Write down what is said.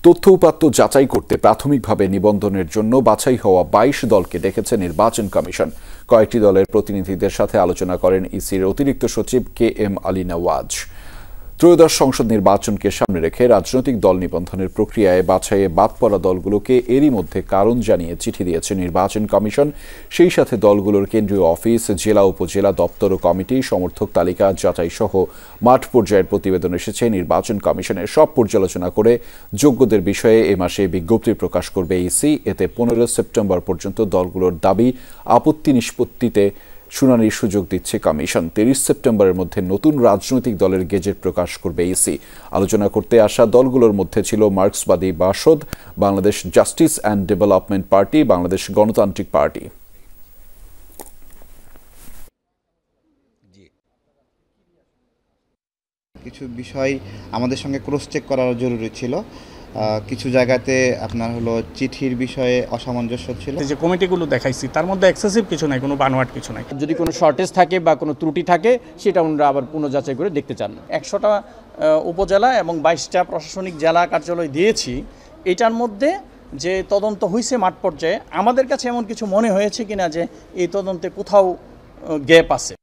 তথ্য উপাত্ত যাচাই করতে প্রাথমিকভাবে নিবন্ধনের জন্য বাছাই হওয়া ২২ দলকে ডেকেছে নির্বাচন কমিশন। কয়েকটি দলের প্রতিনিধিদের সাথে আলোচনা করেন ইসির অতিরিক্ত সচিব কে এম আলী নওয়াজ। ত্রয়োদশ সংসদ নির্বাচনকে সামনে রেখে রাজনৈতিক দল নিবন্ধনের প্রক্রিয়ায় বাছাইয়ে বাদ পড়া দলগুলোকে এরই মধ্যে কারণ জানিয়ে চিঠি দিয়েছে নির্বাচন কমিশন। সেই সাথে দলগুলোর কেন্দ্রীয় অফিস, জেলা উপজেলা দপ্তর ও কমিটি, সমর্থক তালিকা যাচাই সহ মাঠ পর্যায়ের প্রতিবেদন এসেছে নির্বাচন কমিশনের। সব পর্যালোচনা করে যোগ্যদের বিষয়ে এ মাসে বিজ্ঞপ্তি প্রকাশ করবে ইসি। এতে ১৫ সেপ্টেম্বর পর্যন্ত দলগুলোর দাবি আপত্তি নিষ্পত্তিতে শুনানির সুযোগ দিচ্ছে কমিশন। ৩০ সেপ্টেম্বরের মধ্যে নতুন রাজনৈতিক দলের গেজেট প্রকাশ করবে ইসি। আলোচনা করতে আসা দলগুলোর মধ্যে ছিল মার্ক্সবাদী BASAD, Bangladesh justice and development party, Bangladesh গণতান্ত্রিক পার্টি। কিছু বিষয় আমাদের সঙ্গে ক্রস চেক করা জরুরি ছিল। কিছু জায়গাতে আপনার হলো চিঠির বিষয়ে অসামঞ্জস্য ছিল। যে কমিটিগুলো দেখাইছি তার মধ্যে এক্সেসিভ কিছু নাই, কোনো বানোয়াট কিছু নাই। যদি কোনো শর্টেজ থাকে বা কোনো ত্রুটি থাকে সেটা ওনারা আবার পুনঃযাচাই করে দেখতে চান। ১০০টা উপজেলা এবং ২২টা প্রশাসনিক জেলা কার্যালয় দিয়েছি। এটার মধ্যে যে তদন্ত হয়েছে মাঠ পর্যায়ে, আমাদের কাছে এমন কিছু মনে হয়েছে কিনা যে এই তদন্তে কোথাও গ্যাপ আছে।